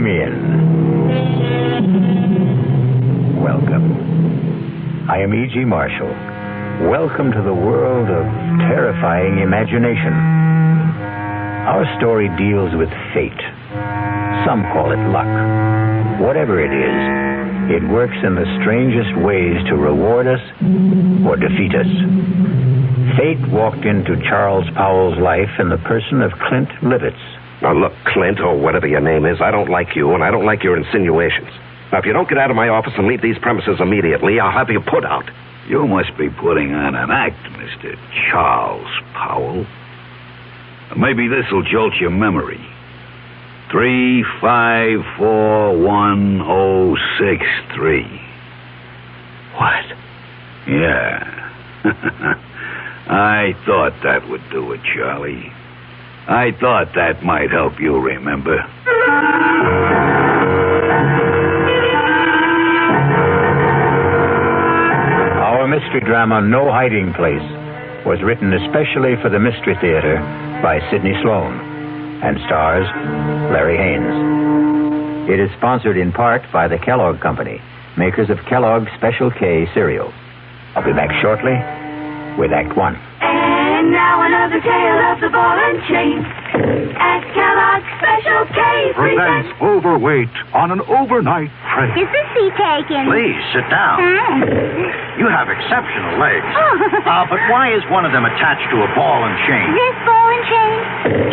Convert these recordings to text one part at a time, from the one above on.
Come in. Welcome. I am E.G. Marshall. Welcome to the world of terrifying imagination. Our story deals with fate. Some call it luck. Whatever it is, it works in the strangest ways to reward us or defeat us. Fate walked into Charles Powell's life in the person of Clint Livitz. Now, look, Clint, or whatever your name is, I don't like you, and I don't like your insinuations. Now, if you don't get out of my office and leave these premises immediately, I'll have you put out. You must be putting on an act, Mr. Charles Powell. Maybe this'll jolt your memory. 3541063. What? Yeah. I thought that would do it, Charlie. I thought that might help you remember. Our mystery drama, No Hiding Place, was written especially for the Mystery Theater by Sidney Sloan and stars Larry Haynes. It is sponsored in part by the Kellogg Company, makers of Kellogg's Special K cereal. I'll be back shortly with Act One. And now another tale of the ball and chain. At Kellogg's Special K Presents Overweight on an overnight train. Is the seat taken? Please, sit down. You have exceptional legs. But why is one of them attached to a ball and chain? This ball and chain?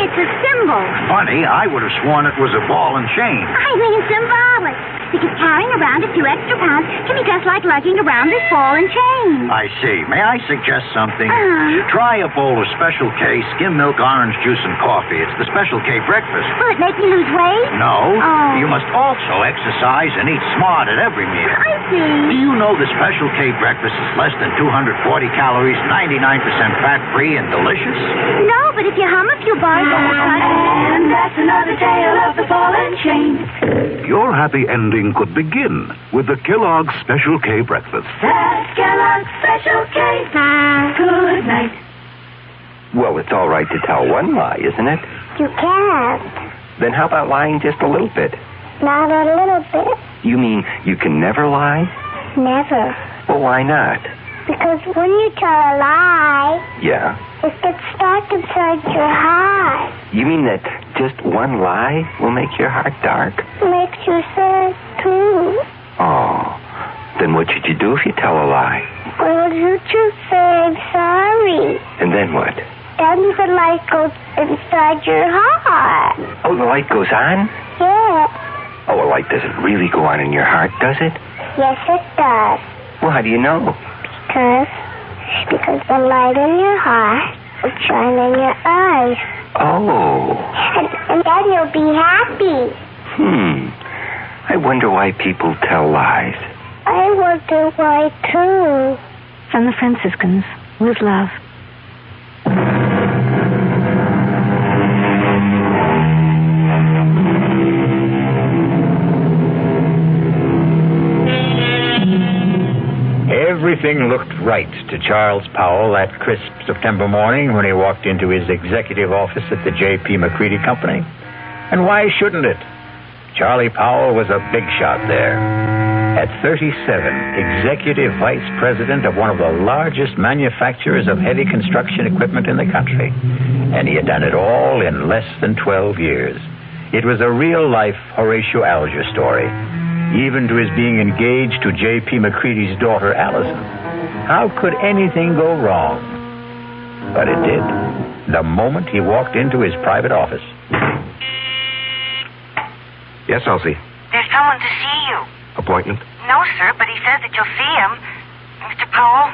It's a symbol. Funny, I would have sworn it was a ball and chain. I mean symbolic. Because carrying around a few extra pounds can be just like lugging around this ball and chain. I see. May I suggest something? Uh-huh. Try a bowl of Special K skim milk, orange juice, and coffee. It's the Special K breakfast. Will it make me lose weight? No. Oh. You must also exercise and eat smart at every meal. I see. Do you know the Special K breakfast is less than 240 calories, 99% fat-free, and delicious? No, but if you hum a few bars... And that's another tale of the ball and chain. Your happy ending could begin with the Kellogg's Special K breakfast. That's Kellogg's Special K. Good night. Well, it's all right to tell one lie, isn't it? You can't. Then how about lying just a little bit? Not a little bit. You mean you can never lie? Never. Well, why not? Because when you tell a lie, Yeah. it gets stuck inside your heart. You mean that just one lie will make your heart dark? Makes you sad, too. Oh. Then what should you do if you tell a lie? Well, you just say I'm sorry. And then what? Then the light goes inside your heart. Oh, the light goes on? Yeah. Oh, a light doesn't really go on in your heart, does it? Yes, it does. Well, how do you know? Because the light in your heart will shine in your eyes. Oh. And then you'll be happy. I wonder why people tell lies. I wonder why, too. From the Franciscans, with love. Everything looked right to Charles Powell that crisp September morning when he walked into his executive office at the J.P. McCready Company. And why shouldn't it? Charlie Powell was a big shot there. At 37, executive vice president of one of the largest manufacturers of heavy construction equipment in the country. And he had done it all in less than 12 years. It was a real-life Horatio Alger story, even to his being engaged to J.P. McCready's daughter, Allison. How could anything go wrong? But it did, the moment he walked into his private office. Yes, Elsie. There's someone to see you. Appointment? No, sir, but he says that you'll see him. Mr. Powell,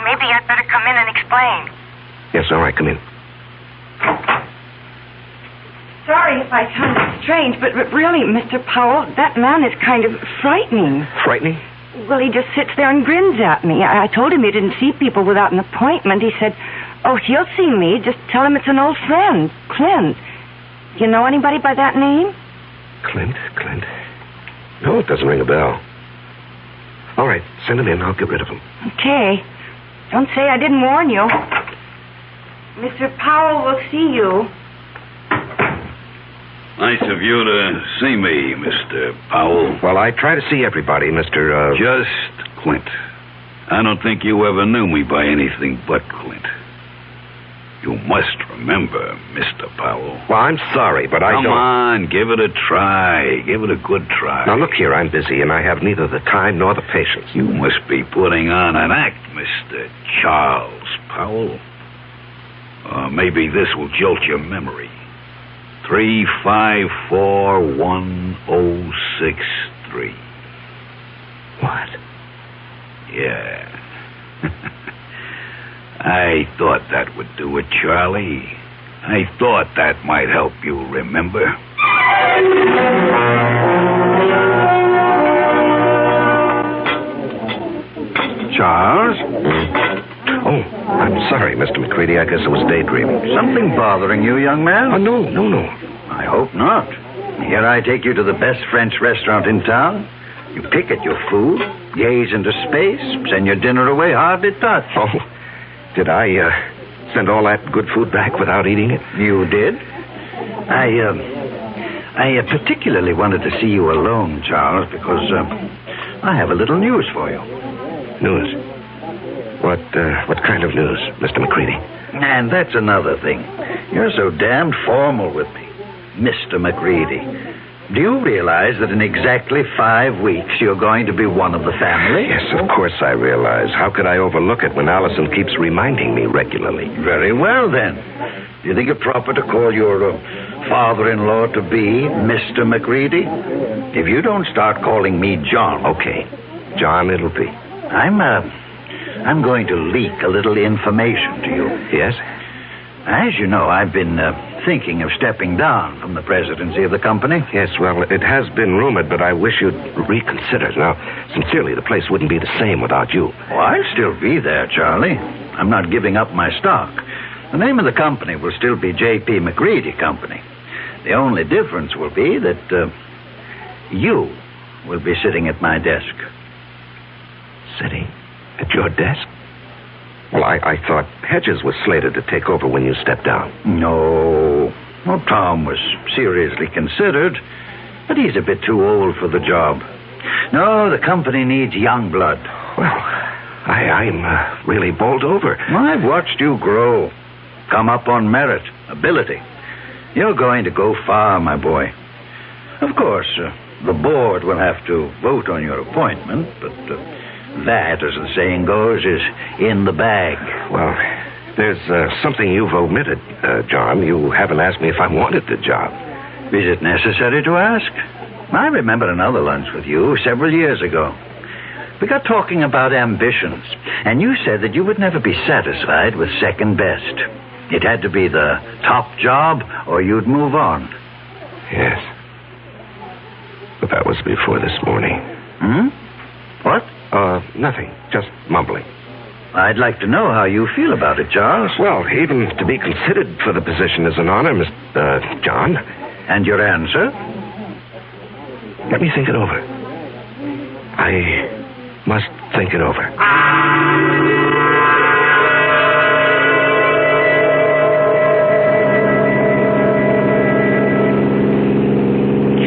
maybe I'd better come in and explain. Yes, all right, come in. Sorry if I sound strange, but really, Mr. Powell, that man is kind of frightening. Frightening? Well, he just sits there and grins at me. I told him he didn't see people without an appointment. He said, oh, he'll see me. Just tell him it's an old friend, Clint. You know anybody by that name? Clint? No, it doesn't ring a bell. All right, send him in. I'll get rid of him. Okay. Don't say I didn't warn you. Mr. Powell will see you. Nice of you to see me, Mr. Powell. Well, I try to see everybody, Mr. Just Clint. I don't think you ever knew me by anything but Clint. You must remember, Mr. Powell. Well, I'm sorry, but I don't... Come on, give it a try. Give it a good try. Now, look here, I'm busy, and I have neither the time nor the patience. You must be putting on an act, Mr. Charles Powell. Maybe this will jolt your memory. 3541063. What? Yeah. I thought that would do it, Charlie. I thought that might help you remember. Charles? Oh, I'm sorry, Mr. McCready. I guess I was daydreaming. Something bothering you, young man? Oh, no. I hope not. Here I take you to the best French restaurant in town. You pick at your food, gaze into space, send your dinner away hardly touched. Oh, did I send all that good food back without eating it? You did? I particularly wanted to see you alone, Charles, because I have a little news for you. News? What kind of news, Mr. McCready? And that's another thing. You're so damned formal with me, Mr. McCready. Do you realize that in exactly 5 weeks you're going to be one of the family? Yes, of course I realize. How could I overlook it when Allison keeps reminding me regularly? Very well, then. Do you think it proper to call your father-in-law to be Mr. McCready? If you don't start calling me John... Okay. John, it'll be. I'm going to leak a little information to you. Yes? As you know, I've been thinking of stepping down from the presidency of the company. Yes, well, it has been rumored, but I wish you'd reconsider. Now, sincerely, the place wouldn't be the same without you. Oh, I'll still be there, Charlie. I'm not giving up my stock. The name of the company will still be J.P. McCready Company. The only difference will be that you will be sitting at my desk. Sitting at your desk? Well, I thought Hedges was slated to take over when you stepped down. No. Well, Tom was seriously considered, but he's a bit too old for the job. No, the company needs young blood. Well, I'm really bowled over. I've watched you grow. Come up on merit, ability. You're going to go far, my boy. Of course, the board will have to vote on your appointment, but... that, as the saying goes, is in the bag. Well, there's something you've omitted, John. You haven't asked me if I wanted the job. Is it necessary to ask? I remember another lunch with you several years ago. We got talking about ambitions, and you said that you would never be satisfied with second best. It had to be the top job, or you'd move on. Yes. But that was before this morning. What? Nothing. Just mumbling. I'd like to know how you feel about it, Charles. Well, even to be considered for the position is an honor, Mr. John. And your answer? Let me think it over. I must think it over.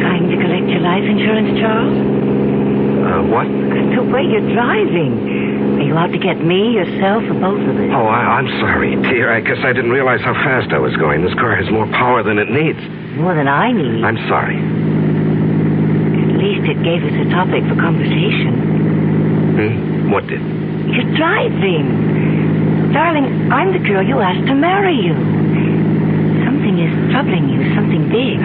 Trying to collect your life insurance, Charles? What? The way you're driving. Are you out to get me, yourself, or both of us? Oh, I'm sorry, dear. I guess I didn't realize how fast I was going. This car has more power than it needs. More than I need. I'm sorry. At least it gave us a topic for conversation. What did? You're driving. Darling, I'm the girl you asked to marry you. Something is troubling you, something big.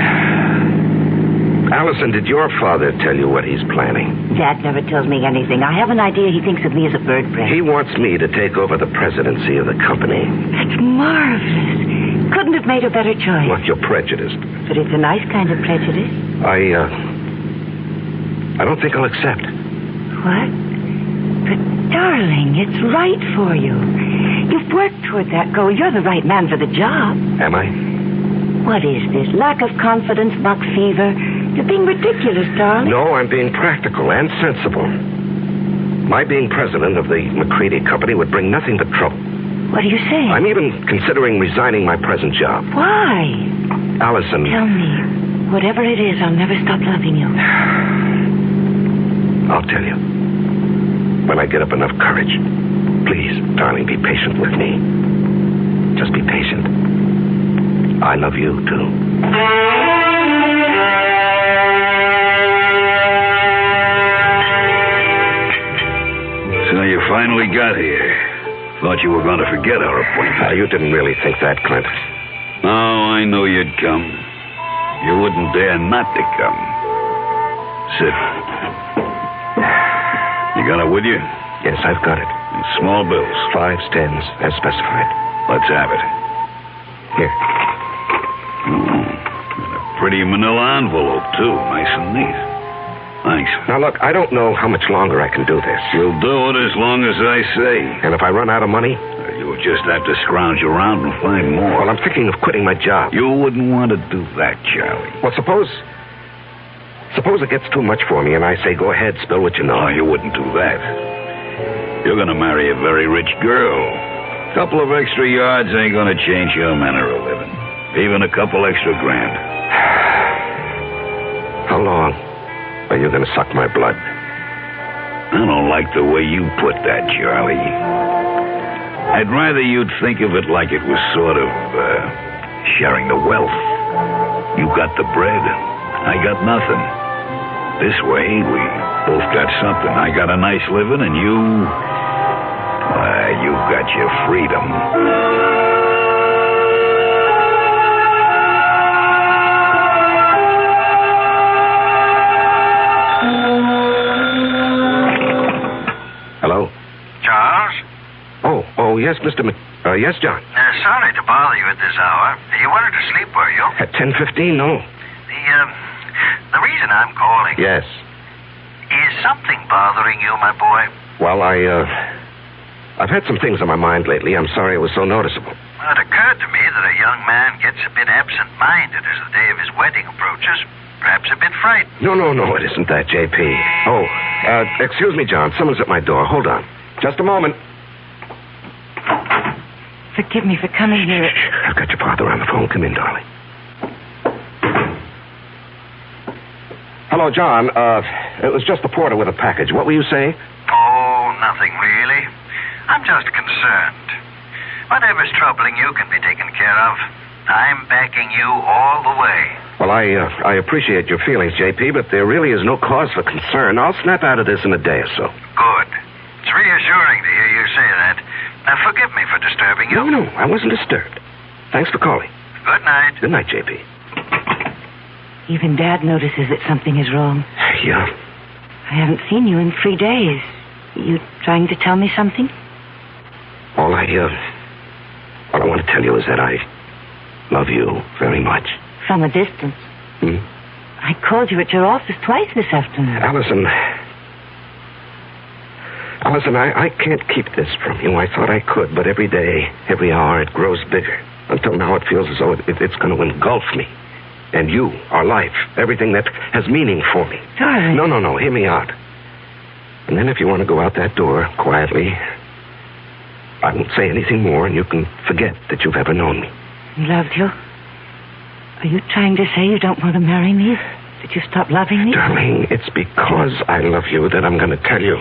Allison, did your father tell you what he's planning? Dad never tells me anything. I have an idea he thinks of me as a bird brain. He wants me to take over the presidency of the company. That's marvelous. Couldn't have made a better choice. Well, you're prejudiced. But it's a nice kind of prejudice. I don't think I'll accept. What? But, darling, it's right for you. You've worked toward that goal. You're the right man for the job. Am I? What is this? Lack of confidence, buck fever? You're being ridiculous, darling. No, I'm being practical and sensible. My being president of the McCready Company would bring nothing but trouble. What are you saying? I'm even considering resigning my present job. Why? Allison... Tell me. Whatever it is, I'll never stop loving you. I'll tell you. When I get up enough courage. Please, darling, be patient with me. Just be patient. I love you, too. So you finally got here. Thought you were going to forget our appointment. You didn't really think that, Clint. Oh, I knew you'd come. You wouldn't dare not to come. Sit. You got it with you? Yes, I've got it. Small bills. 5s, 10s, as specified. Let's have it. Here. And a pretty manila envelope, too. Nice and neat. Thanks. Now, look, I don't know how much longer I can do this. You'll do it as long as I say. And if I run out of money? You'll just have to scrounge around and find more. Well, I'm thinking of quitting my job. You wouldn't want to do that, Charlie. Well, suppose it gets too much for me and I say, go ahead, spill what you know. No, you wouldn't do that. You're going to marry a very rich girl. A couple of extra yards ain't going to change your manner of living. Even a couple extra grand. How long are you going to suck my blood? I don't like the way you put that, Charlie. I'd rather you'd think of it like it was sort of sharing the wealth. You got the bread. I got nothing. This way, we both got something. I got a nice living, and you got your freedom. Hello? Charles? Oh, yes, Mr. yes, John. Sorry to bother you at this hour. You wanted to sleep, were you? At 10:15, no. The reason I'm calling... Yes. Is something bothering you, my boy? Well, I've had some things on my mind lately. I'm sorry it was so noticeable. Well, it occurred to me that a young man gets a bit absent-minded as the day of his wedding approaches. Perhaps a bit frightened. No, it isn't that, J.P. Oh, excuse me, John. Someone's at my door. Hold on. Just a moment. Forgive me for coming here. I've got your father on the phone. Come in, darling. Hello, John. It was just the porter with a package. What were you saying? Oh, nothing really. I'm just concerned. Whatever's troubling you can be taken care of. I'm backing you all the way. Well, I appreciate your feelings, J.P., but there really is no cause for concern. I'll snap out of this in a day or so. Good. It's reassuring to hear you say that. Now, forgive me for disturbing you. No, I wasn't disturbed. Thanks for calling. Good night. Good night, J.P. Even Dad notices that something is wrong. Yeah. I haven't seen you in 3 days. You trying to tell me something? All I want to tell you is that I love you very much. From a distance. I called you at your office twice this afternoon. Allison, I can't keep this from you. I thought I could, but every day, every hour, it grows bigger. Until now, it feels as though it's going to engulf me. And you, our life, everything that has meaning for me. Darling. No, hear me out. And then if you want to go out that door quietly, I won't say anything more, and you can forget that you've ever known me. Loved you? Are you trying to say you don't want to marry me? That you stop loving me? Darling, it's because I love you that I'm going to tell you.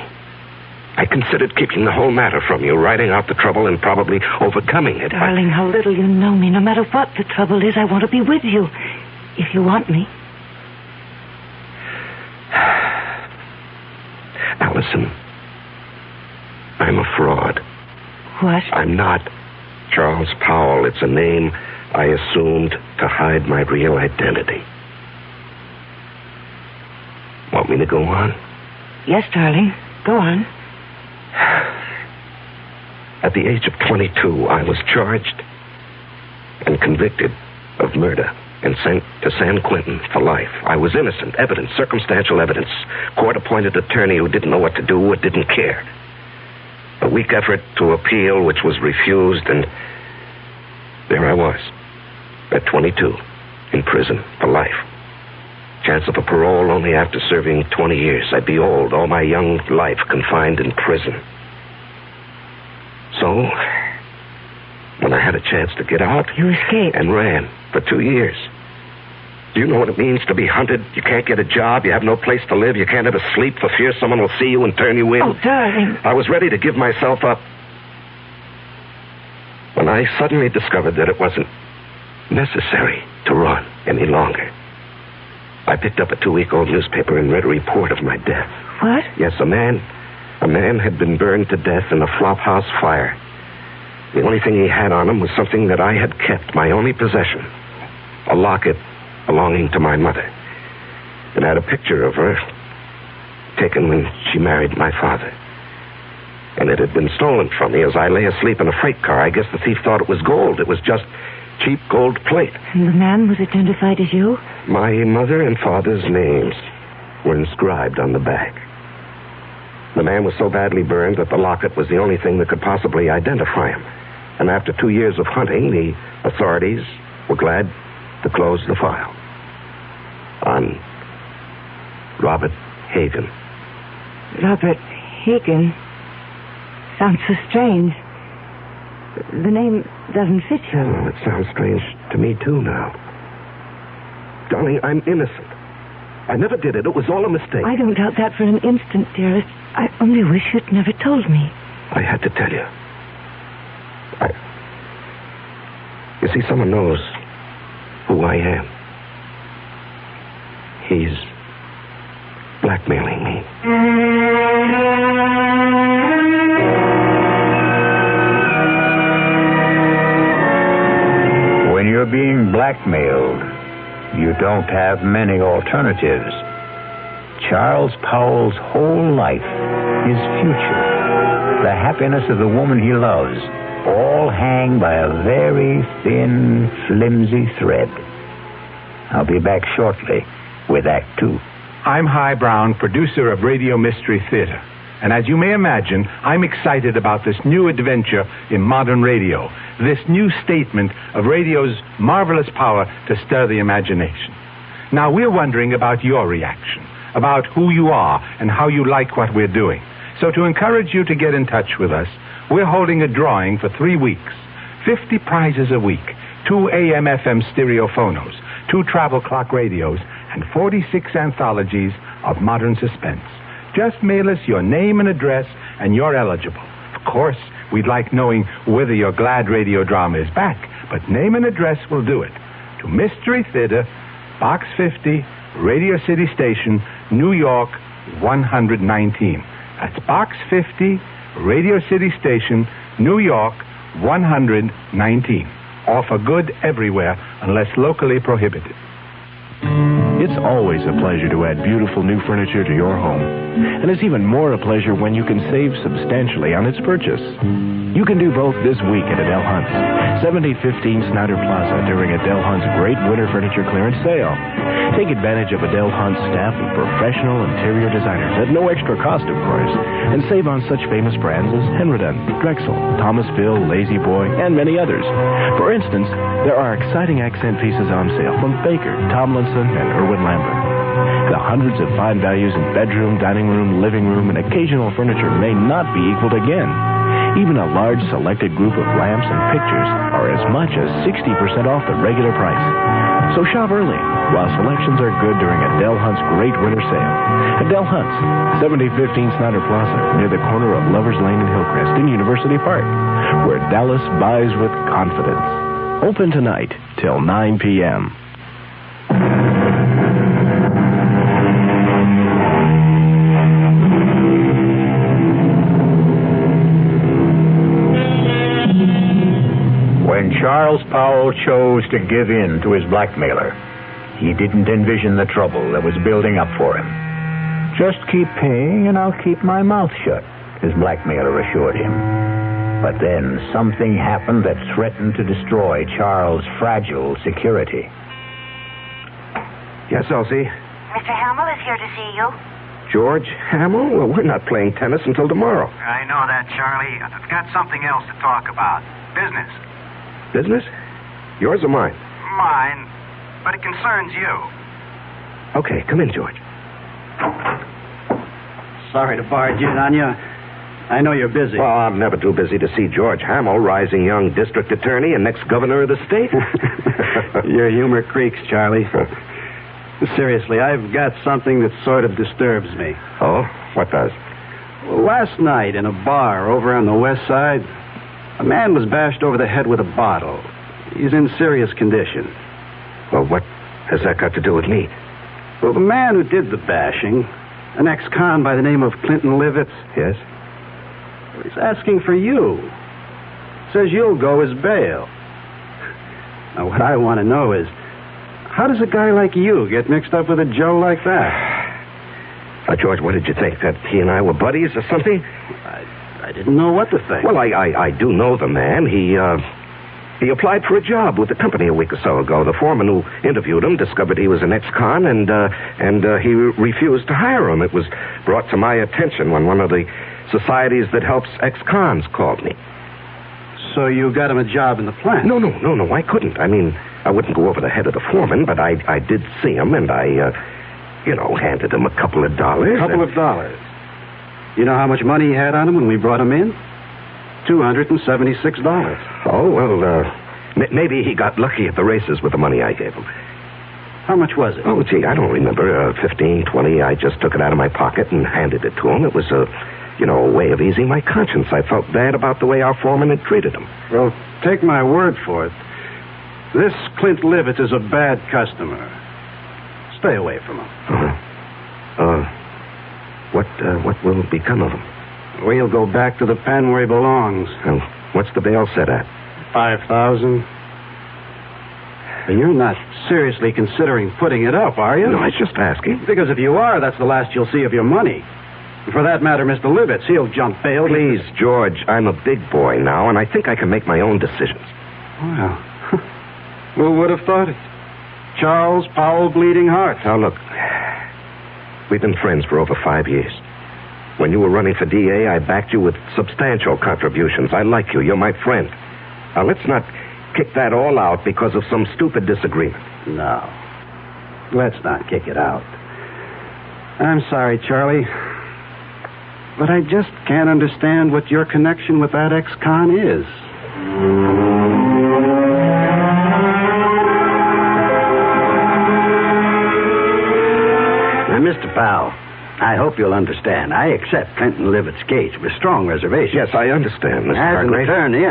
I considered keeping the whole matter from you, writing out the trouble and probably overcoming it. Darling, how little you know me. No matter what the trouble is, I want to be with you. If you want me. Allison, I'm a fraud. What? I'm not Charles Powell. It's a name I assumed to hide my real identity. Want me to go on? Yes, darling. Go on. At the age of 22, I was charged and convicted of murder and sent to San Quentin for life. I was innocent. Evidence, circumstantial evidence. Court-appointed attorney who didn't know what to do or didn't care. A weak effort to appeal, which was refused, and there I was, at 22, in prison for life. Chance of a parole only after serving 20 years. I'd be old, all my young life confined in prison. So, when I had a chance to get out... You escaped. And ran for 2 years. Do you know what it means to be hunted? You can't get a job. You have no place to live. You can't ever sleep for fear someone will see you and turn you in. Oh, darling. I was ready to give myself up when I suddenly discovered that it wasn't necessary to run any longer. I picked up a 2-week-old newspaper and read a report of my death. What? Yes, a man had been burned to death in a flophouse fire. The only thing he had on him was something that I had kept, my only possession, a locket belonging to my mother. It had a picture of her taken when she married my father. And it had been stolen from me as I lay asleep in a freight car. I guess the thief thought it was gold. It was just cheap gold plate. And the man was identified as you? My mother and father's names were inscribed on the back. The man was so badly burned that the locket was the only thing that could possibly identify him. And after 2 years of hunting, the authorities were glad to close the file on Robert Hagen. Robert Hagen? Sounds so strange. The name doesn't fit you. Well, it sounds strange to me, too, now. Darling, I'm innocent. I never did it. It was all a mistake. I don't doubt that for an instant, dearest. I only wish you'd never told me. I had to tell you. You see, someone knows who I am. He's blackmailing me. When you're being blackmailed, you don't have many alternatives. Charles Powell's whole life, his future, the happiness of the woman he loves, all hang by a very thin, flimsy thread. I'll be back shortly with Act 2. I'm Hy Brown, producer of Radio Mystery Theater. And as you may imagine, I'm excited about this new adventure in modern radio, this new statement of radio's marvelous power to stir the imagination. Now, we're wondering about your reaction, about who you are and how you like what we're doing. So to encourage you to get in touch with us, we're holding a drawing for 3 weeks. 50 prizes a week, 2 AM/FM stereophonos, 2 travel clock radios, and 46 anthologies of modern suspense. Just mail us your name and address, and you're eligible. Of course, we'd like knowing whether your glad radio drama is back, but name and address will do it. To Mystery Theater, Box 50, Radio City Station, New York, 119. That's Box 50, Radio City Station, New York, 119. Offer good everywhere unless locally prohibited. It's always a pleasure to add beautiful new furniture to your home. And it's even more a pleasure when you can save substantially on its purchase. You can do both this week at Adele Hunt's, 7015 Snyder Plaza during Adele Hunt's great winter furniture clearance sale. Take advantage of Adele Hunt's staff of professional interior designers at no extra cost, of course, and save on such famous brands as Henredon, Drexel, Thomasville, Lazy Boy, and many others. For instance, there are exciting accent pieces on sale from Baker, Tomlinson, and Irwin Lambert. The hundreds of fine values in bedroom, dining room, living room, and occasional furniture may not be equaled again. Even a large selected group of lamps and pictures are as much as 60% off the regular price. So shop early while selections are good during Adele Hunt's great winter sale. Adele Hunt's, 7015 Snyder Plaza, near the corner of Lovers Lane and Hillcrest in University Park, where Dallas buys with confidence. Open tonight till 9 p.m. When Charles Powell chose to give in to his blackmailer, he didn't envision the trouble that was building up for him. Just keep paying and I'll keep my mouth shut, his blackmailer assured him. But then something happened that threatened to destroy Charles' fragile security. Yes, Elsie? Mr. Hamill is here to see you. George Hamill? Well, we're not playing tennis until tomorrow. I know that, Charlie. I've got something else to talk about. Business. Business? Yours or mine? Mine, but it concerns you. Okay, come in, George. Sorry to barge in on you. I know you're busy. Well, I'm never too busy to see George Hamill, rising young district attorney and next governor of the state. Your humor creaks, Charlie. Seriously, I've got something that sort of disturbs me. Oh? What does? Last night in a bar over on the west side, a man was bashed over the head with a bottle. He's in serious condition. Well, what has that got to do with me? Well, the man who did the bashing, an ex-con by the name of Clinton Livitz. Yes? He's asking for you. Says you'll go as bail. Now, what I want to know is, how does a guy like you get mixed up with a Joe like that? George, what did you think? That he and I were buddies or something? I didn't know what to think. Well, I do know the man. He applied for a job with the company a week or so ago. The foreman who interviewed him discovered he was an ex-con, and he refused to hire him. It was brought to my attention when one of the societies that helps ex-cons called me. So you got him a job in the plant? No, I couldn't. I mean, I wouldn't go over the head of the foreman, but I did see him, and I handed him a couple of dollars. A couple of dollars? You know how much money he had on him when we brought him in? $276. Oh, well, maybe he got lucky at the races with the money I gave him. How much was it? Oh, gee, I don't remember. 15, 20. I just took it out of my pocket and handed it to him. It was a way of easing my conscience. I felt bad about the way our foreman had treated him. Well, take my word for it. This Clint Livitz is a bad customer. Stay away from him. What will become of him? Well, he'll go back to the pen where he belongs. What's the bail set at? $5,000. You're not seriously considering putting it up, are you? No, I was just asking. Because if you are, that's the last you'll see of your money. And for that matter, Mr. Livitz, he'll jump bail. Please, George, I'm a big boy now, and I think I can make my own decisions. Well, who would have thought it? Charles Powell Bleeding Heart. Now, look, we've been friends for over 5 years. When you were running for DA, I backed you with substantial contributions. I like you. You're my friend. Now, let's not kick that all out because of some stupid disagreement. No. Let's not kick it out. I'm sorry, Charlie. But I just can't understand what your connection with that ex-con is. Now, Mr. Powell, I hope you'll understand. I accept Clinton Livitz's case with strong reservations. Yes, I understand, Mr. As an Hargrave. attorney,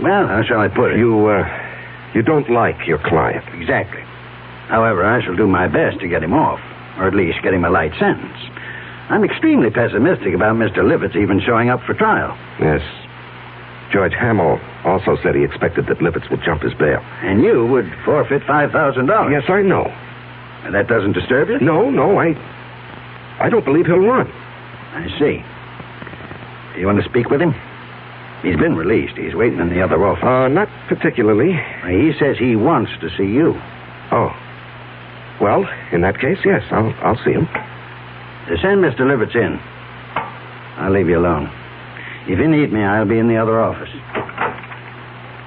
how shall I put it? You don't like your client. Exactly. However, I shall do my best to get him off, or at least get him a light sentence. I'm extremely pessimistic about Mr. Livitz even showing up for trial. Yes. George Hamill also said he expected that Livitz would jump his bail. And you would forfeit $5,000. Yes, I know. And that doesn't disturb you? No, I don't believe he'll run. I see. You want to speak with him? He's been released. He's waiting in the other office. Not particularly. He says he wants to see you. Oh. Well, in that case, yes, I'll see him. Send Mr. Livitz in. I'll leave you alone. If you need me, I'll be in the other office.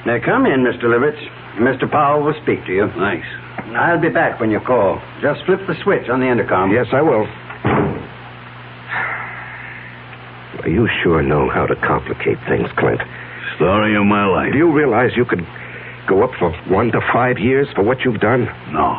Now, come in, Mr. Livitz. Mr. Powell will speak to you. Thanks. I'll be back when you call. Just flip the switch on the intercom. Yes, I will. You sure know how to complicate things, Clint. Story of my life. Do you realize you could go up for 1 to 5 years for what you've done? No,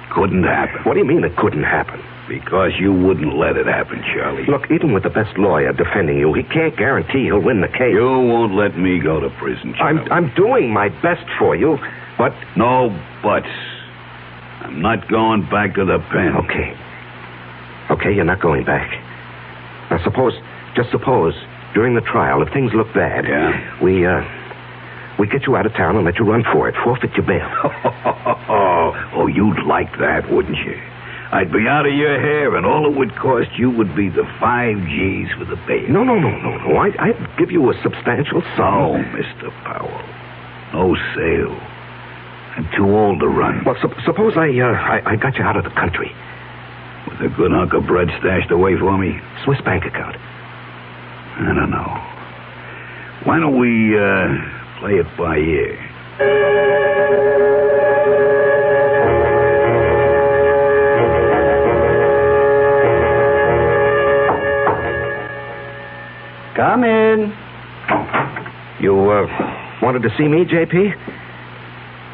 it couldn't happen. What do you mean it couldn't happen? Because you wouldn't let it happen, Charlie. Look, even with the best lawyer defending you, he can't guarantee he'll win the case. You won't let me go to prison, Charlie. I'm doing my best for you, but... No buts. I'm not going back to the pen. Okay, you're not going back. Now, just suppose, during the trial, if things look bad... Yeah? We get you out of town and let you run for it. Forfeit your bail. Oh, you'd like that, wouldn't you? I'd be out of your hair, and all it would cost you would be the 5 G's for the bail. No. I'd give you a substantial sum. No, Mr. Powell. No sale. I'm too old to run. Well, suppose I got you out of the country. With a good hunk of bread stashed away for me? Swiss bank account. I don't know. Why don't we play it by ear? Come in. You wanted to see me, J.P.?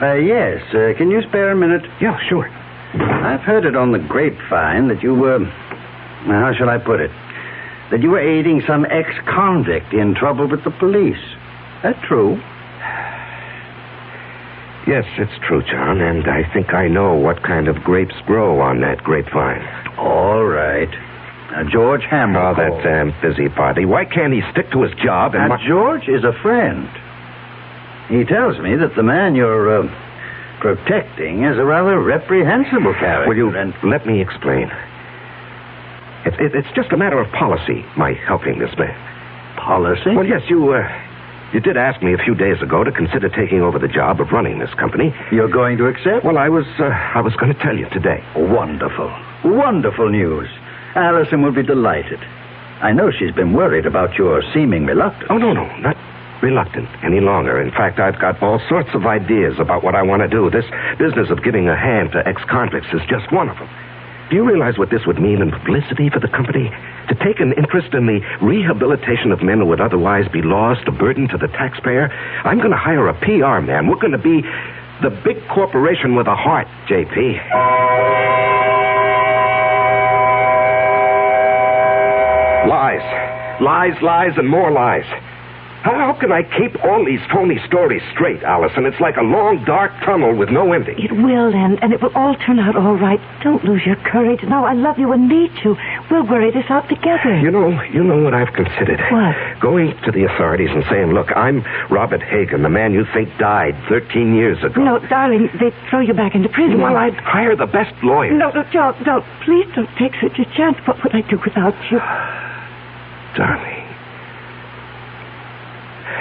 Yes. Can you spare a minute? Yeah, sure. I've heard it on the grapevine that you were... How shall I put it? That you were aiding some ex-convict in trouble with the police. That true? Yes, it's true, John, and I think I know what kind of grapes grow on that grapevine. All right. Now, George Hamill. Oh, that damn busybody. Why can't he stick to his job and... Now, George is a friend. He tells me that the man you're protecting is a rather reprehensible character. Will you let me explain? It's just a matter of policy, my helping this man. Policy? Well, yes, you did ask me a few days ago to consider taking over the job of running this company. You're going to accept? Well, I was going to tell you today. Wonderful. Wonderful news. Allison will be delighted. I know she's been worried about your seeming reluctance. Oh, no, not reluctant any longer. In fact, I've got all sorts of ideas about what I want to do. This business of giving a hand to ex-convicts is just one of them. Do you realize what this would mean in publicity for the company? To take an interest in the rehabilitation of men who would otherwise be lost, a burden to the taxpayer? I'm going to hire a PR man. We're going to be the big corporation with a heart, J.P. Lies, and more lies. How can I keep all these phony stories straight, Allison? It's like a long, dark tunnel with no ending. It will end, and it will all turn out all right. Don't lose your courage. No, I love you and need you. We'll worry this out together. You know what I've considered? What? Going to the authorities and saying, look, I'm Robert Hagen, the man you think died 13 years ago. No, darling, they'd throw you back into prison. Well, I'd hire the best lawyer. No, don't. Please don't take such a chance. What would I do without you?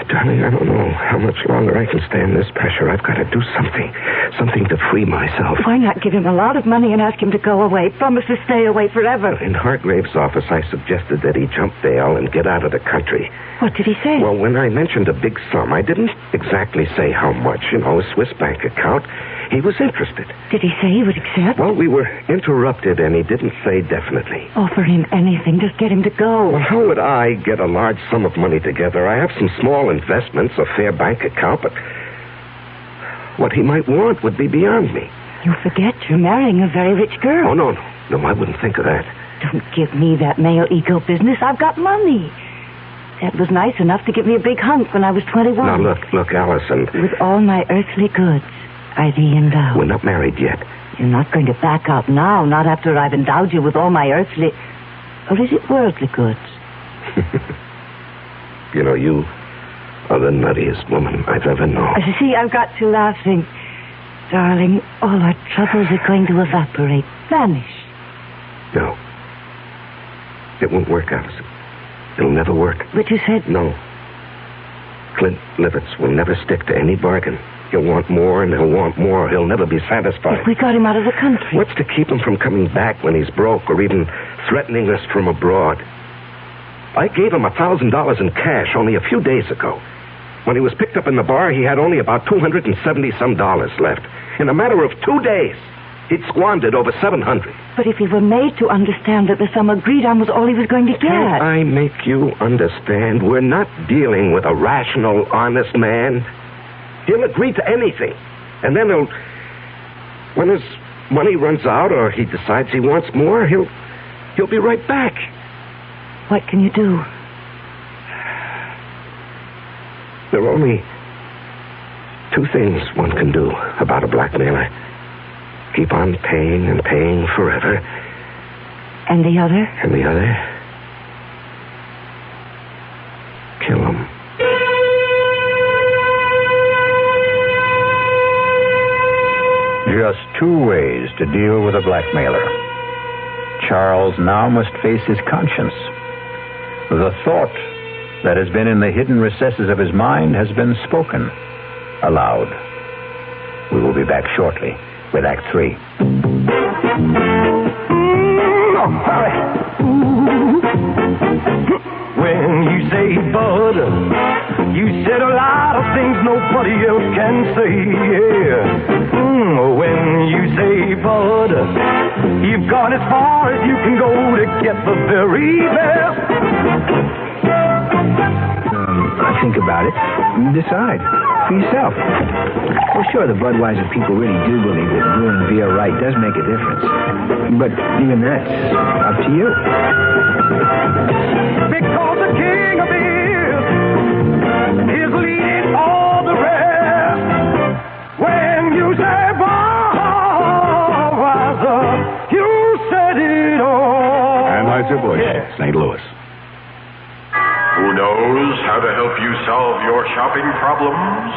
Darling, I don't know how much longer I can stand this pressure. I've got to do something to free myself. Why not give him a lot of money and ask him to go away? Promise to stay away forever. In Hargrave's office, I suggested that he jump bail and get out of the country. What did he say? Well, when I mentioned a big sum, I didn't exactly say how much. A Swiss bank account. He was interested. Did he say he would accept? Well, we were interrupted, and he didn't say definitely. Offer him anything. Just get him to go. Well, how would I get a large sum of money together? I have some small investments, a fair bank account, but what he might want would be beyond me. You forget you're marrying a very rich girl. Oh, no, I wouldn't think of that. Don't give me that male ego business. I've got money. Dad was nice enough to give me a big hunk when I was 21. Now, look, Allison. With all my earthly goods, I thee endow. We're not married yet. You're not going to back out now, not after I've endowed you with all my earthly... Or is it worldly goods? You are the nuttiest woman I've ever known. See, I've got you laughing. Darling, all our troubles are going to evaporate, vanish. No. It won't work, Allison. It'll never work. But you said... No. Clint Livitz will never stick to any bargain. He'll want more, and he'll want more. He'll never be satisfied. If we got him out of the country. What's to keep him from coming back when he's broke or even threatening us from abroad? I gave him $1,000 in cash only a few days ago. When he was picked up in the bar, he had only about $270-some left. In a matter of 2 days, he'd squandered over $700. But if he were made to understand that the sum agreed on was all he was going to get... Can I make you understand? We're not dealing with a rational, honest man. He'll agree to anything. And then when his money runs out or he decides he wants more, he'll be right back. What can you do? There are only 2 things one can do about a blackmailer. Keep on paying and paying forever. And the other? And the other? Kill him. Just 2 ways to deal with a blackmailer. Charles now must face his conscience. The thought that has been in the hidden recesses of his mind has been spoken aloud. We will be back shortly with Act 3. When you say butter, you said a lot of things nobody else can say, yeah. When you say butter, you've gone as far as you can go to get the very best. I think about it and decide for yourself. Well, sure, the Budweiser people really do believe that brewing beer right does make a difference. But even that's up to you. Because the king of beer is leading all the rest. When you say Budweiser, you said it all. Anheuser-Busch, St. Louis. Who knows how to help you solve your shopping problems?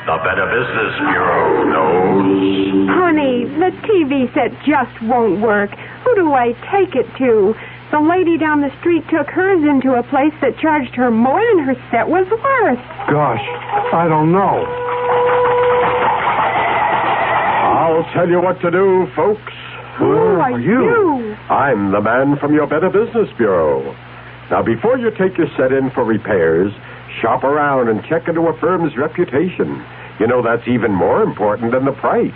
The Better Business Bureau knows. Honey, the TV set just won't work. Who do I take it to? The lady down the street took hers into a place that charged her more than her set was worth. Gosh, I don't know. I'll tell you what to do, folks. Who are you? I'm the man from your Better Business Bureau. Now, before you take your set in for repairs, shop around and check into a firm's reputation. You know, that's even more important than the price.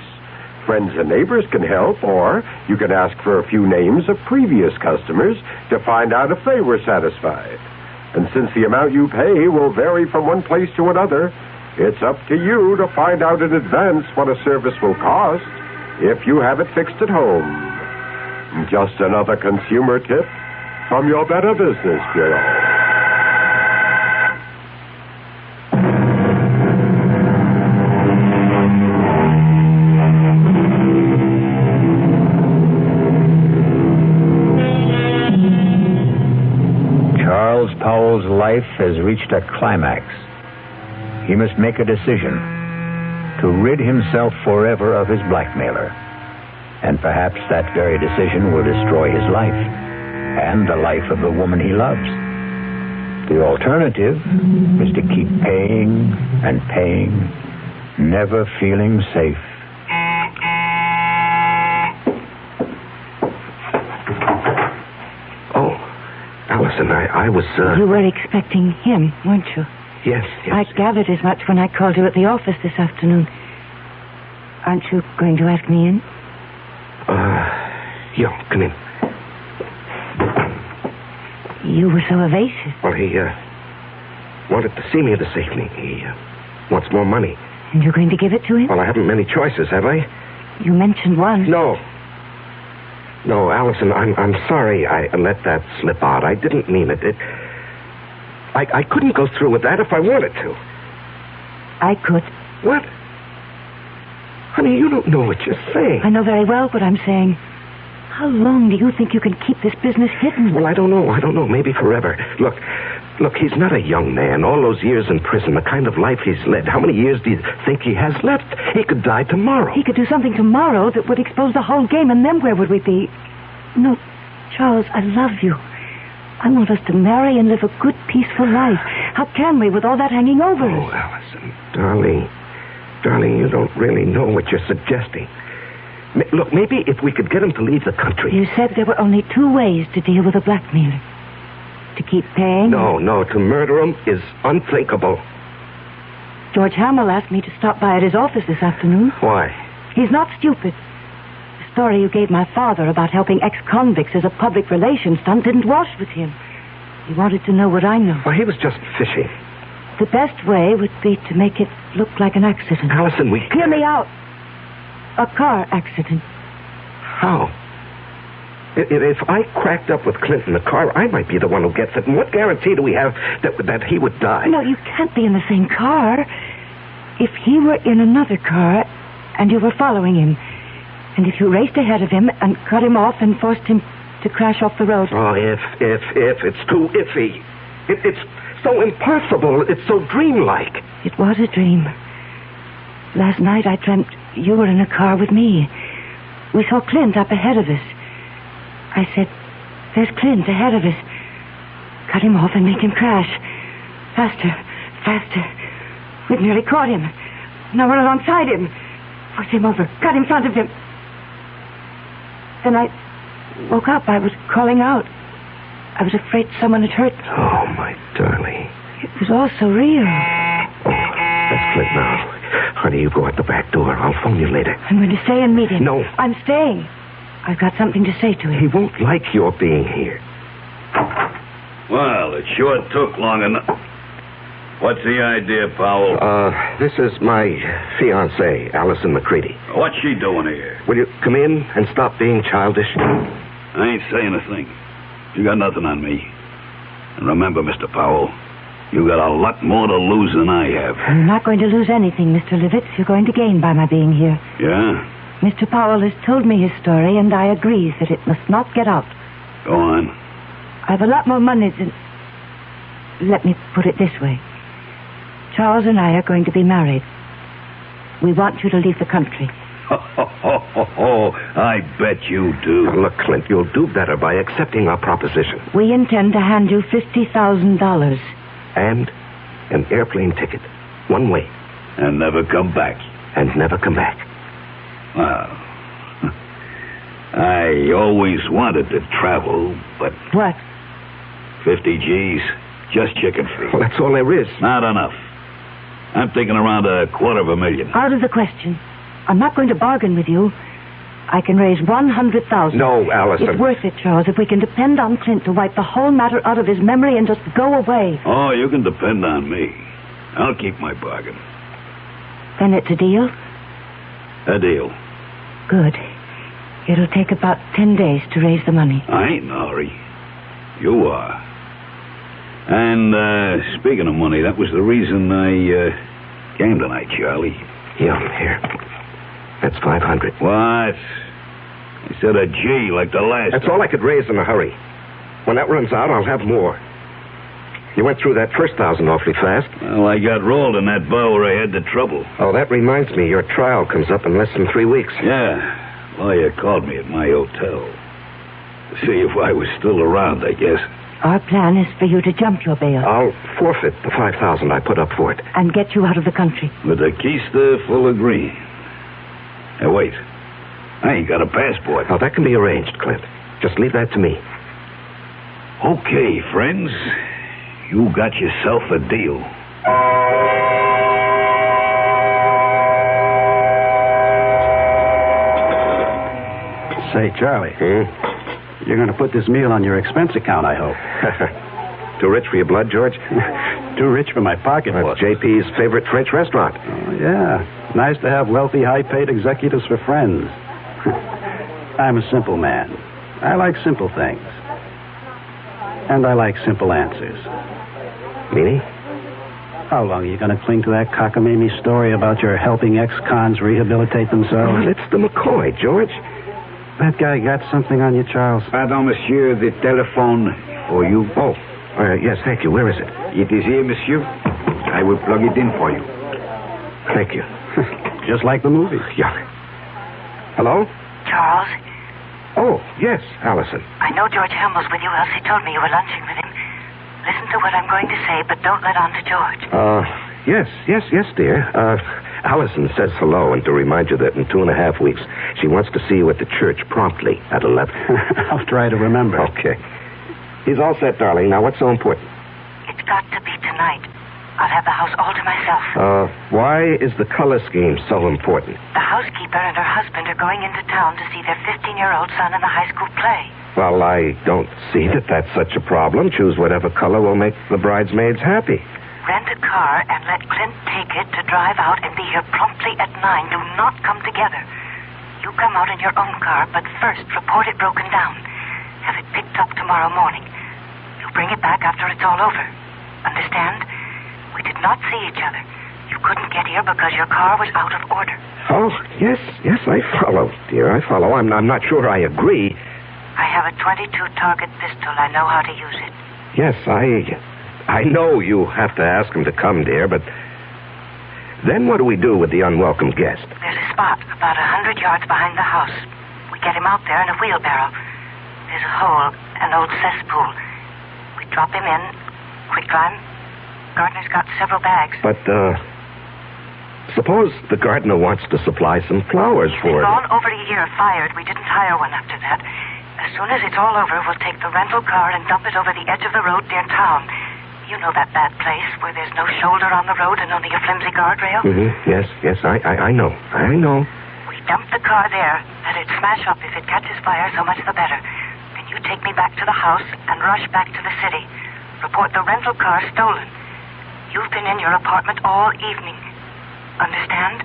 Friends and neighbors can help, or you can ask for a few names of previous customers to find out if they were satisfied. And since the amount you pay will vary from one place to another, it's up to you to find out in advance what a service will cost if you have it fixed at home. Just another consumer tip from your Better Business Bureau. Charles Powell's life has reached a climax. He must make a decision to rid himself forever of his blackmailer. And perhaps that very decision will destroy his life and the life of the woman he loves. The alternative is to keep paying and paying, never feeling safe. Oh, Allison, I was, You were expecting him, weren't you? Yes. I gathered as much when I called you at the office this afternoon. Aren't you going to ask me in? Yeah, come in. You were so evasive. Well, he, wanted to see me this evening. He, wants more money. And you're going to give it to him? Well, I haven't many choices, have I? You mentioned one. No, Allison, I'm sorry I let that slip out. I didn't mean it. I couldn't go through with that if I wanted to. I could. What? Honey, you don't know what you're saying. I know very well what I'm saying. How long do you think you can keep this business hidden? Well, I don't know. Maybe forever. Look, he's not a young man. All those years in prison, the kind of life he's led. How many years do you think he has left? He could die tomorrow. He could do something tomorrow that would expose the whole game, and then where would we be? No, Charles, I love you. I want us to marry and live a good, peaceful life. How can we with all that hanging over us? Oh, Allison, darling, you don't really know what you're suggesting. Look, maybe if we could get him to leave the country. You said there were only two ways to deal with a blackmailer. To keep paying? No, to murder him is unthinkable. George Hamill asked me to stop by at his office this afternoon. Why? He's not stupid. The story you gave my father about helping ex-convicts as a public relations stunt didn't wash with him. He wanted to know what I know. Well, he was just fishing. The best way would be to make it look like an accident. Allison, we... Hear me out. A car accident. How? If I cracked up with Clint in the car, I might be the one who gets it. And what guarantee do we have that he would die? No, you can't be in the same car. If he were in another car and you were following him, and if you raced ahead of him and cut him off and forced him to crash off the road... Oh, if. It's too iffy. It's so impossible. It's so dreamlike. It was a dream. Last night I dreamt you were in a car with me. We saw Clint up ahead of us. I said, there's Clint ahead of us. Cut him off and make him crash. Faster. We've nearly caught him. Now run alongside him. Push him over. Cut in front of him. Then I woke up. I was calling out. I was afraid someone had hurt me. Oh, my darling. It was all so real. That's Clint now. Honey, you go out the back door. I'll phone you later. I'm going to stay and meet him. No. I'm staying. I've got something to say to him. He won't like your being here. Well, it sure took long enough. What's the idea, Powell? This is my fiancée, Allison McCready. What's she doing here? Will you come in and stop being childish? I ain't saying a thing. You got nothing on me. And remember, Mr. Powell, you got a lot more to lose than I have. You're not going to lose anything, Mr. Livitz. You're going to gain by my being here. Yeah? Mr. Powell has told me his story, and I agree that it must not get out. Go on. I've a lot more money than... Let me put it this way. Charles and I are going to be married. We want you to leave the country. I bet you do. Now, look, Clint, you'll do better by accepting our proposition. We intend to hand you $50,000. And an airplane ticket. One way. And never come back. And never come back. Well, I always wanted to travel, but... What? 50 G's, just chicken feed. Well, that's all there is. Not enough. I'm thinking around $250,000. Out of the question. I'm not going to bargain with you. I can raise $100,000. No, Allison. It's worth it, Charles, if we can depend on Clint to wipe the whole matter out of his memory and just go away. Oh, you can depend on me. I'll keep my bargain. Then it's a deal? A deal. Good. It'll take about 10 days to raise the money. I ain't in a hurry. You are. And, speaking of money, that was the reason I came tonight, Charlie. Yeah, here. That's $500. What? I said a G like the last. That's all I could raise in a hurry. When that runs out, I'll have more. You went through that first 1,000 awfully fast. Well, I got rolled in that bar where I had the trouble. Oh, that reminds me. Your trial comes up in less than 3 weeks. Yeah. Lawyer called me at my hotel. To see if I was still around, I guess. Our plan is for you to jump your bail. I'll forfeit the $5,000 I put up for it. And get you out of the country. With a keister full of green. Hey, wait. I ain't got a passport. Oh, that can be arranged, Clint. Just leave that to me. Okay, friends. You got yourself a deal. Say, Charlie. You're going to put this meal on your expense account, I hope. Too rich for your blood, George? Too rich for my pocketbook. That's JP's favorite French restaurant. Oh, yeah. Nice to have wealthy, high-paid executives for friends. I'm a simple man. I like simple things. And I like simple answers. Meaning? How long are you going to cling to that cockamamie story about your helping ex-cons rehabilitate themselves? Oh, it's the McCoy, George. That guy got something on you, Charles? Pardon, monsieur, the telephone for you. Oh, yes, thank you. Where is it? It is here, monsieur. I will plug it in for you. Thank you. Just like the movie. Yeah. Hello? Charles? Oh, yes, Allison. I know George Helmel's with you, else he told me you were lunching with him. Listen to what I'm going to say, but don't let on to George. Yes, dear. Allison says hello, and to remind you that in 2.5 weeks, she wants to see you at the church promptly at 11. I'll try to remember. Okay. He's all set, darling. Now, what's so important? It's got to be tonight. I'll have the house all to myself. Why is the color scheme so important? The housekeeper and her husband are going into town to see their 15-year-old son in the high school play. Well, I don't see that that's such a problem. Choose whatever color will make the bridesmaids happy. Rent a car and let Clint take it to drive out and be here promptly at 9. Do not come together. You come out in your own car, but first report it broken down. Have it picked up tomorrow morning. You'll bring it back after it's all over. Understand? We did not see each other. You couldn't get here because your car was out of order. Oh, yes, I follow, dear. I follow. I'm not sure I agree. I have a .22 target pistol. I know how to use it. Yes, I know you have to ask him to come, dear, but then what do we do with the unwelcome guest? There's a spot about 100 yards behind the house. We get him out there in a wheelbarrow. There's a hole, an old cesspool. We drop him in, quicklime. Gardner's got several bags. But, suppose the gardener wants to supply some flowers for it. It's gone over a year fired. We didn't hire one after that. As soon as it's all over, we'll take the rental car and dump it over the edge of the road near town. You know that bad place where there's no shoulder on the road and only a flimsy guardrail? Mm-hmm. Yes, I know. We dump the car there. Let it smash up. If it catches fire, so much the better. Then you take me back to the house and rush back to the city. Report the rental car stolen. You've been in your apartment all evening. Understand?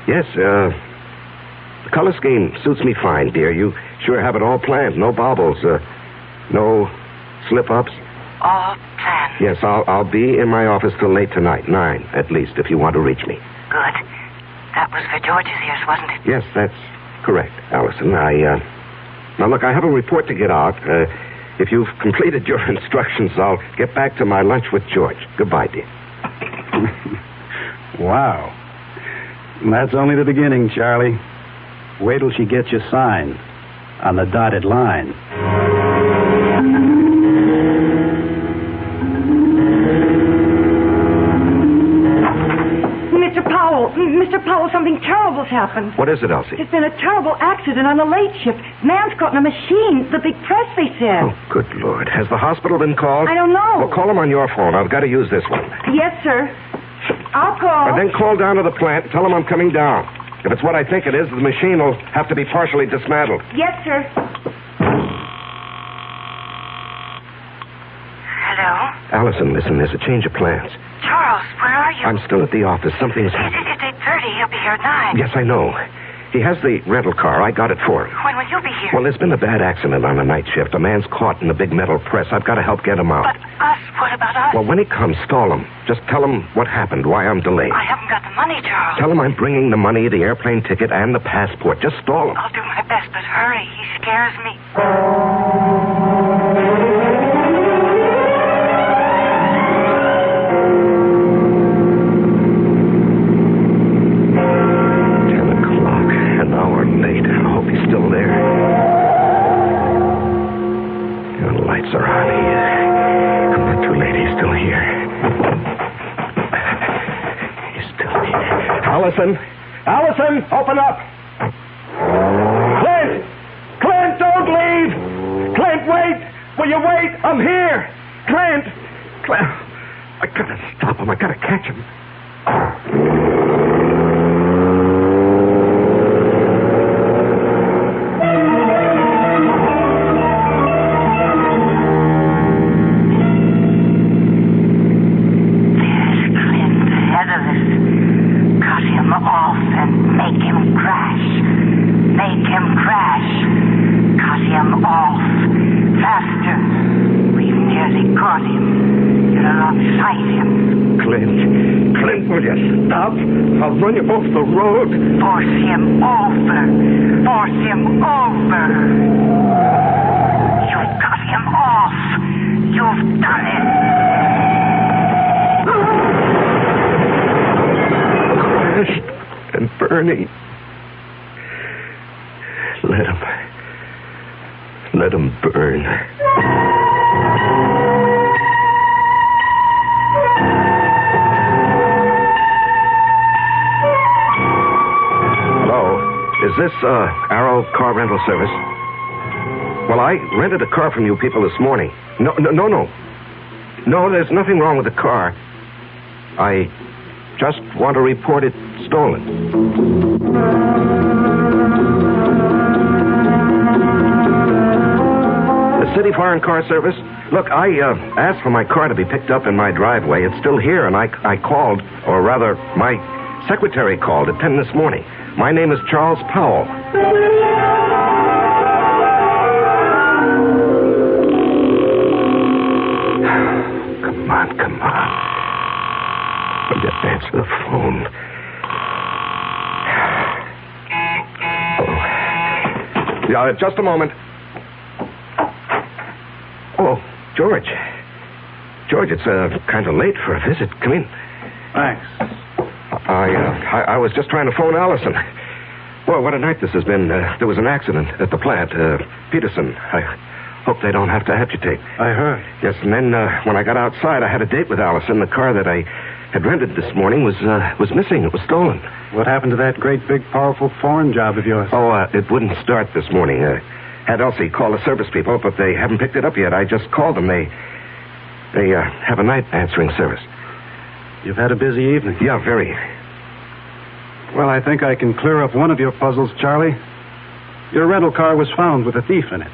Yes, the color scheme suits me fine, dear. You sure have it all planned. No baubles, no slip-ups. All planned. Yes, I'll be in my office till late tonight, 9 at least, if you want to reach me. Good. That was for George's ears, wasn't it? Yes, that's correct, Allison. Now, look, I have a report to get out. If you've completed your instructions, I'll get back to my lunch with George. Goodbye, dear. Wow. That's only the beginning, Charlie. Wait till she gets you signed on the dotted line. Mr. Powell, something terrible's happened. What is it, Elsie? There's been a terrible accident on the late shift. Man's caught in a machine. The big press, they said. Oh, good Lord. Has the hospital been called? I don't know. Well, call them on your phone. I've got to use this one. Yes, sir. I'll call. And then call down to the plant. Tell them I'm coming down. If it's what I think it is, the machine will have to be partially dismantled. Yes, sir. Hello? Allison, listen, there's a change of plans. Charles, where are you? I'm still at the office. Something's happened. It's 8:30. He'll be here at 9. Yes, I know. He has the rental car. I got it for him. When will you be here? Well, there's been a bad accident on the night shift. A man's caught in a big metal press. I've got to help get him out. But us? What about us? Well, when he comes, stall him. Just tell him what happened, why I'm delayed. I haven't got the money, Charles. Tell him I'm bringing the money, the airplane ticket, and the passport. Just stall him. I'll do my best, but hurry. He scares me. Are on. I'm not too late. He's still here. He's still here. Allison! Allison! Open up! Clint! Clint, don't leave! Clint, wait! Will you wait? I'm here! Clint! Clint! I gotta stop him. I gotta catch him. I'll run you off the road. Force him over. Force him over. You've got him off. You've done it. Crash and Bernie. Let him burn. Is this, Arrow Car Rental Service? Well, I rented a car from you people this morning. No, there's nothing wrong with the car. I just want to report it stolen. The City Foreign Car Service? Look, I asked for my car to be picked up in my driveway. It's still here, and I called, or rather, my secretary called at 10 this morning. My name is Charles Powell. Come on. I'll just answer the phone. Oh. Yeah, just a moment. Oh, George. George, it's kind of late for a visit. Come in. Thanks. I was just trying to phone Allison. Well, what a night this has been. There was an accident at the plant. Peterson. I hope they don't have to amputate. I heard. Yes, and then when I got outside, I had a date with Allison. The car that I had rented this morning was missing. It was stolen. What happened to that great, big, powerful foreign job of yours? Oh, it wouldn't start this morning. Had Elsie call the service people, but they haven't picked it up yet. I just called them. They have a night answering service. You've had a busy evening. Yeah, very. Well, I think I can clear up one of your puzzles, Charlie. Your rental car was found with a thief in it.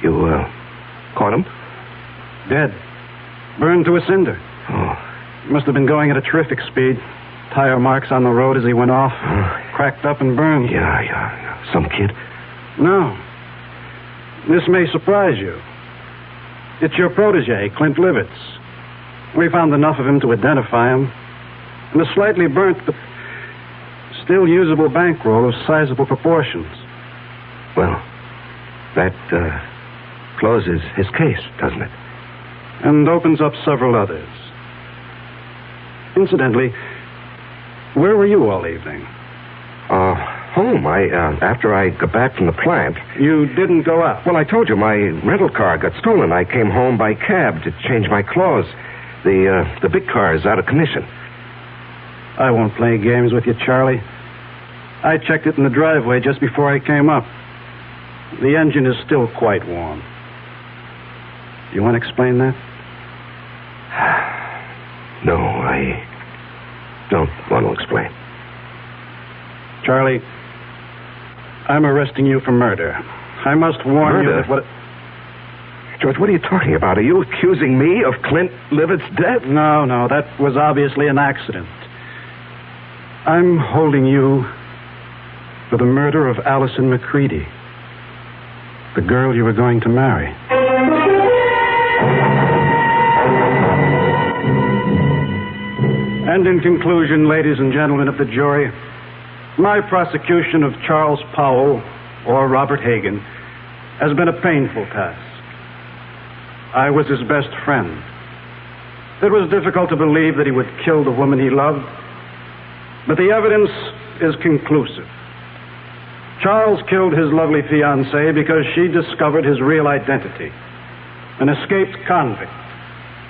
You, caught him? Dead. Burned to a cinder. Oh. Must have been going at a terrific speed. Tire marks on the road as he went off. Cracked up and burned. Yeah. Some kid? No. This may surprise you. It's your protege, Clint Livitz. We found enough of him to identify him. And a slightly burnt, but still usable bankroll of sizable proportions. Well, that closes his case, doesn't it? And opens up several others. Incidentally, where were you all evening? Home. After I got back from the plant. You didn't go out? Well, I told you, my rental car got stolen. I came home by cab to change my clothes. The big car is out of commission. I won't play games with you, Charlie. I checked it in the driveway just before I came up. The engine is still quite warm. You want to explain that? No, I don't want to explain. Charlie, I'm arresting you for murder. I must warn you that what... George, what are you talking about? Are you accusing me of Clint Livitz's death? No, that was obviously an accident. I'm holding you for the murder of Allison McCready, the girl you were going to marry. And in conclusion, ladies and gentlemen of the jury, my prosecution of Charles Powell, or Robert Hagen, has been a painful task. I was his best friend. It was difficult to believe that he would kill the woman he loved, but the evidence is conclusive. Charles killed his lovely fiancée because she discovered his real identity, an escaped convict,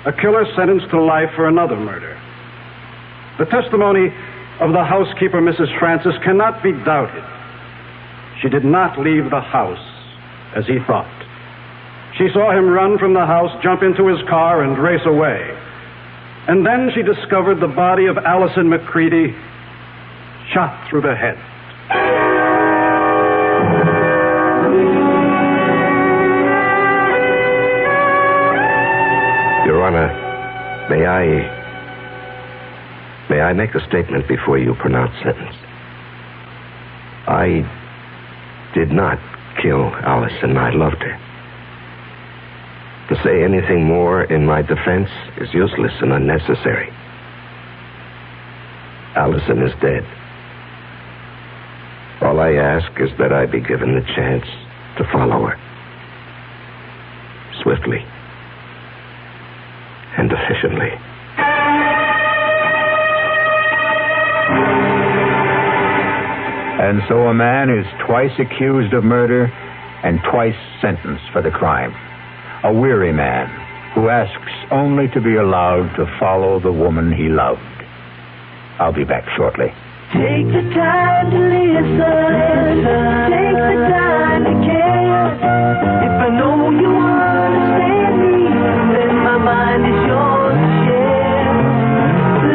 a killer sentenced to life for another murder. The testimony of the housekeeper, Mrs. Francis, cannot be doubted. She did not leave the house as he thought. She saw him run from the house, jump into his car, and race away. And then she discovered the body of Allison McCready shot through the head. Your Honor, may I make a statement before you pronounce sentence? I did not kill Allison. I loved her. To say anything more in my defense is useless and unnecessary. Allison is dead. All I ask is that I be given the chance to follow her. Swiftly. And efficiently. And so a man is twice accused of murder and twice sentenced for the crime. A weary man who asks only to be allowed to follow the woman he loved. I'll be back shortly. Take the time to listen. Take the time to care. If I know you understand me, then my mind is yours to share.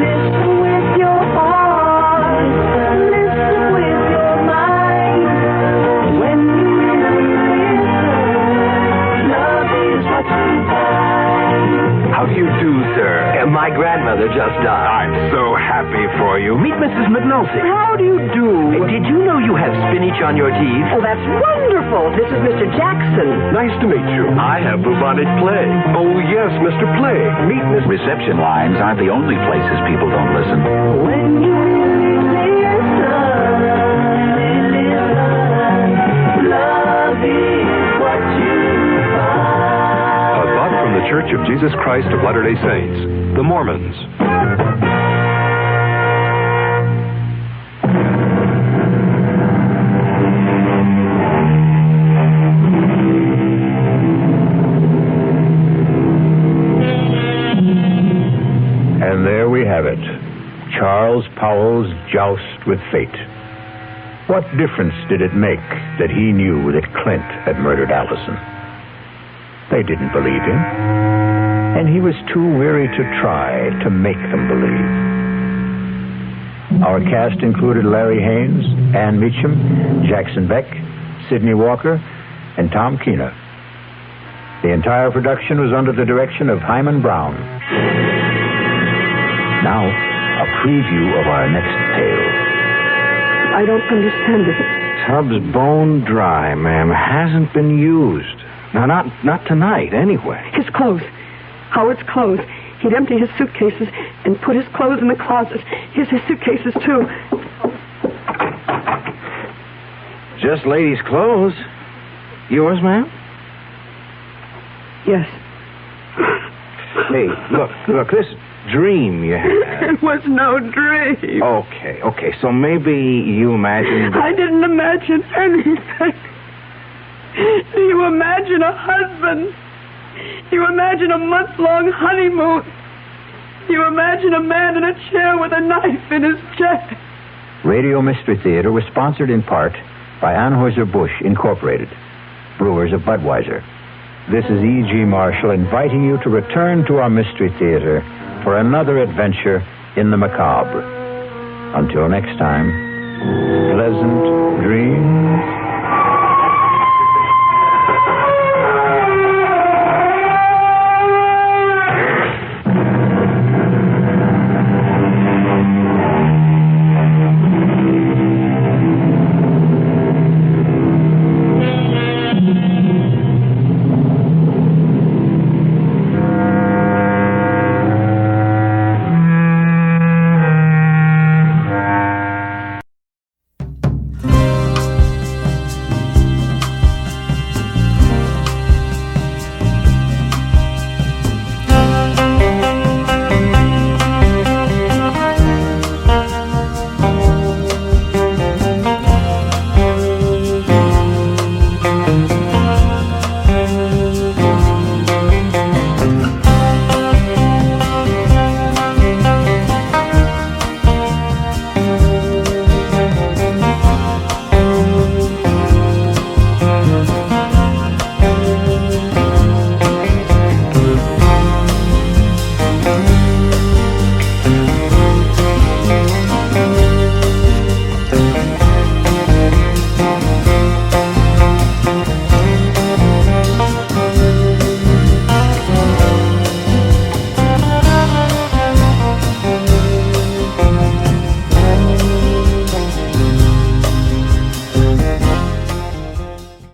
Listen with your heart. Listen with your mind. When you really listen, love is what you find. How do you do, sir? My grandmother just died. I'm so happy for you. Meet Mrs. McNulty. How do you do? Did you know you have spinach on your teeth? Oh, that's wonderful. This is Mr. Jackson. Nice to meet you. I have bubonic plague. Oh, yes, Mr. Plague. Meet Miss... Reception lines aren't the only places people don't listen. When you really listen, love is what you find. A thought from the Church of Jesus Christ of Latter-day Saints, the Mormons. And there we have it. Charles Powell's joust with fate. What difference did it make that he knew that Clint had murdered Allison? They didn't believe him, and he was too weary to try to make them believe. Our cast included Larry Haynes, Ann Meacham, Jackson Beck, Sidney Walker, and Tom Keener. The entire production was under the direction of Hyman Brown. Now, a preview of our next tale. I don't understand it. Tub's bone dry, ma'am. Hasn't been used. No, not tonight, anyway. His clothes. Howard's clothes. He'd empty his suitcases and put his clothes in the closet. Here's his suitcases, too. Just ladies' clothes. Yours, ma'am? Yes. Hey, look, this dream you had. It was no dream. Okay, so maybe you imagined... I didn't imagine anything. Do you imagine a husband? Do you imagine a month-long honeymoon? Do you imagine a man in a chair with a knife in his chest? Radio Mystery Theater was sponsored in part by Anheuser-Busch Incorporated, brewers of Budweiser. This is E.G. Marshall inviting you to return to our Mystery Theater for another adventure in the macabre. Until next time, pleasant dreams.